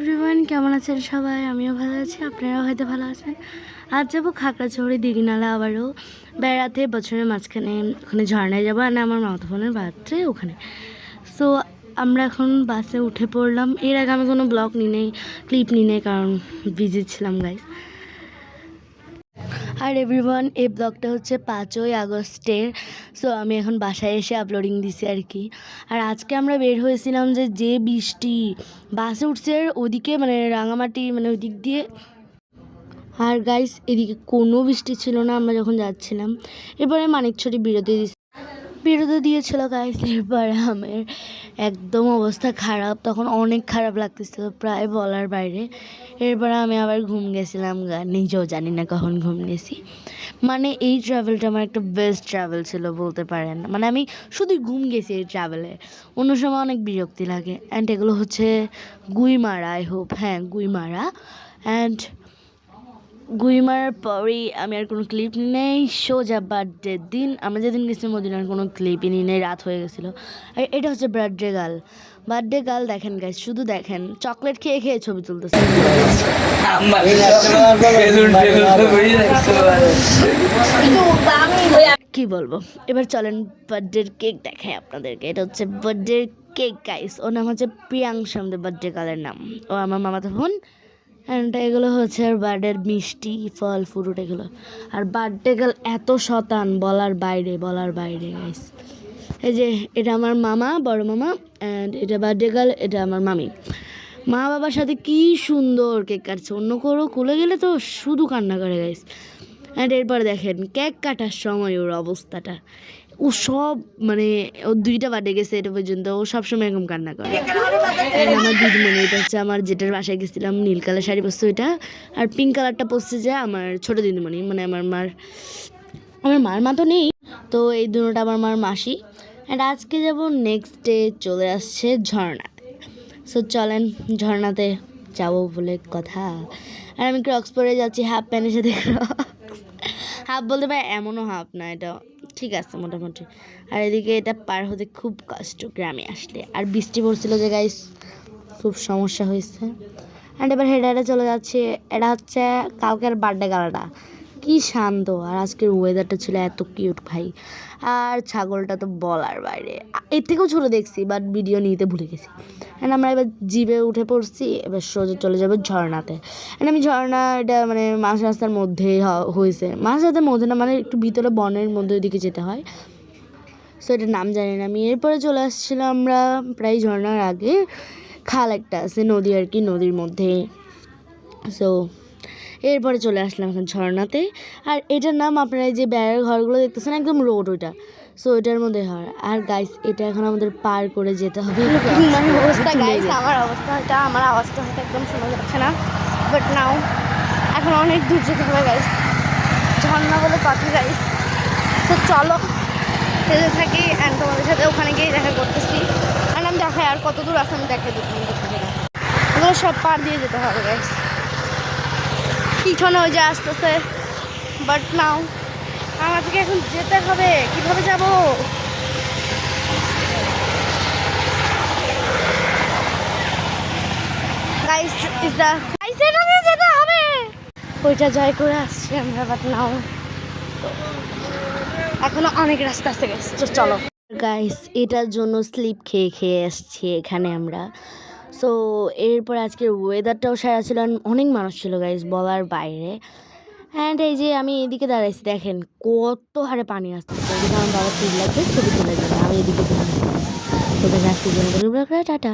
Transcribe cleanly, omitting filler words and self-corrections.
Everyone, কেমন আছেন সবাই? আমিও ভালো আছি, আপনারাও হয়তো ভালো আছেন। আজ যাবো খাগড়াছড়ি দীঘিনালা, আবারও বেড়াতে বছরের মাঝখানে। ওখানে ঝর্ণায় যাবো, আর না আমার মামাতো বোনের বার্থডে ওখানে। সো আমরা এখন বাসে উঠে পড়লাম। এর আগে আমি কোনো ব্লগ নিই নেই, ক্লিপ নিই নেই, কারণ বিজি ছিলাম গাইস। আর এভরিওয়ান, এই ব্লগটা হচ্ছে 5ই আগস্টের। সো আমি এখন বাসায় এসে আপলোডিং দিছি আর কি। আর আজকে আমরা বের হয়েছিলাম যে বৃষ্টি, বাসে উঠছে ওদিকে মানে রাঙামাটি মানে ওই দিক দিয়ে। আর গাইস এদিকে কোনো বৃষ্টি ছিল না আমরা যখন যাচ্ছিলাম। এরপরে মানিকছড়ি বিরতি দিয়েছিল গাইস। এরপরে আমার একদম অবস্থা খারাপ, তখন অনেক খারাপ লাগতেছিল, প্রায় বলার বাইরে। এরপরে আমি আবার ঘুম গেছিলাম, নিজেও জানি না কখন ঘুম গেছি। মানে এই ট্রাভেলটা আমার একটা বেস্ট ট্রাভেল ছিল বলতে পারেন। মানে আমি শুধুই ঘুম গেছি এই ট্রাভেলে, অন্য সময় অনেক বিরক্তি লাগে। অ্যান্ড এগুলো হচ্ছে গুইমারা, আই হোপ, হ্যাঁ গুইমারা। অ্যান্ড গুইমারার পরেই আমি আর কোনো ক্লিপ নেই। সোজা বার্থডের দিন, আমরা যেদিন গেছিলাম ওদিন আর কোনো ক্লিপই নিই নেই, রাত হয়ে গেছিলো। আর এটা হচ্ছে বার্থডে গার্ল। দেখেন গাইস, শুধু দেখেন, চকলেট খেয়ে খেয়ে ছবি তুলতেছে। কি বলবো, এবার চলেন বার্থডের কেক দেখাই আপনাদেরকে। এটা হচ্ছে বার্থডের কেক গাইস। ওর নাম হচ্ছে প্রিয়াংশু, আমাদের বার্থডে গার্লের নাম। ও আমার মামাতো বোন। অ্যান্ড এগুলো হচ্ছে আর বার্থডের মিষ্টি, ফল ফ্রুট এগুলো। আর বার্থডে গার্ল এত শতান, বলার বাইরে গাইস। এই যে এটা আমার মামা, বড় মামা। অ্যান্ড এটা বার্থডে গার্ল, এটা আমার মামি। মা বাবার সাথে কি সুন্দর কেক কাটছে, অন্য কোনো কুলে গেলে তো শুধু কান্না করে গাইস। অ্যান্ড এরপরে দেখেন কেক কাটার সময় ওর অবস্থাটা, ও সব মানে ওর 2টা বার্থডে গেছে এটা পর্যন্ত, ও সবসময় এরকম কান্না করে। আমার দিদিমণি, এটা হচ্ছে আমার যেটার বাসায় গেছিলাম, নীল কালার শাড়ি পরছে ওইটা, আর পিঙ্ক কালারটা পরছে যে আমার ছোটো দিদিমণি, মানে আমার মার মা তো নেই, তো এই দুটোটা আমার মার মাসি। অ্যান্ড আজকে যাব নেক্সট ডে চলে আসছে ঝর্ণাতে। সো চলেন ঝর্ণাতে যাবো বলে কথা। আর আমি ক্রক্স পরে যাচ্ছি, হাফ প্যান্টের সাথে হাফ বলতে পারে এমনও হাফ না, এটা ঠিক আছে মোটামুটি। আর এদিকে এটা পার হতে খুব কষ্ট গ্রামে আসলে, আর বৃষ্টি পড়ছিল যে গাইস, খুব সমস্যা হয়েছে। অ্যান্ড এবার হেডারে চলে যাচ্ছে। এটা হচ্ছে কালকের বার্থডে গালাটা, কি শান্ত। আর আজকের ওয়েদারটা ছিল এত কিউট ভাই। আর ছাগলটা তো বলার বাইরে, এর থেকেও ছোটো দেখছি, বাট ভিডিও নিতে ভুলে গেছি। অ্যান্ড আমরা এবার জিপে উঠে পড়ছি, এবার সোজা চলে যাবো ঝর্ণাতে। অ্যান্ড আমি ঝর্ণা, এটা মানে মাঝ রাস্তার মধ্যেই হয়েছে, মাঝ রাস্তার মধ্যে না, মানে একটু ভিতরে বনের মধ্যে ওইদিকে যেতে হয়। সো এটার নাম জানি না আমি। এরপরে চলে আসছিলাম আমরা প্রায় ঝর্ণার আগে, খাল একটা আছে নদী আর কি, নদীর মধ্যে। সো এরপরে চলে আসলাম এখন ঝর্ণাতে। আর এটার নাম আপনারা যে বেড়ার ঘরগুলো দেখতেছেন, একদম রোড ওইটা। সো এটার মধ্যে হয়। আর গাইস এটা এখন আমাদের পার করে যেতে হবে। মানে অবস্থা গাইস, আমার আওয়াজটা হয়তো একদম শোনা যাচ্ছে না, বাট নাও এখন অনেক দূর যেতে হবে গাইস, ঝর্ণা বলে কথা গাইস। তো চলো যেতে থাকি, অ্যান্ড তোমাদের সাথে ওখানে গিয়ে দেখা করতেছি। অ্যান্ড আমি দেখাই আর কত দূর আছে, আমি দেখাই দিচ্ছি। এগুলো সব পার দিয়ে যেতে হবে গাইস, পিছনে ওই যে আসতেছে। বাট নাও আমাদেরকে এখন যেতে হবে, কিভাবে যাব? গাইস ইজ দা গাইস, এটা দিয়ে যেতে হবে, ওইটা জয় করে আসছি আমরা। বাট নাও এখনো অনেক রাস্তা আছে গাইস, চলো গাইস। এটার জন্য স্লিপ খেয়ে খেয়ে আসছি এখানে আমরা। সো এরপর আজকের ওয়েদারটাও সেরা ছিল, অনেক মানুষ ছিল গাইস, বলার বাইরে। অ্যান্ড এই যে আমি এদিকে দাঁড়াইছি, দেখেন কত হারে পানি আসতেছে। এদিকে আমার বাবা ঠিক লাগবে ছবি তুলে দেবে, আমি এদিকে টাটা।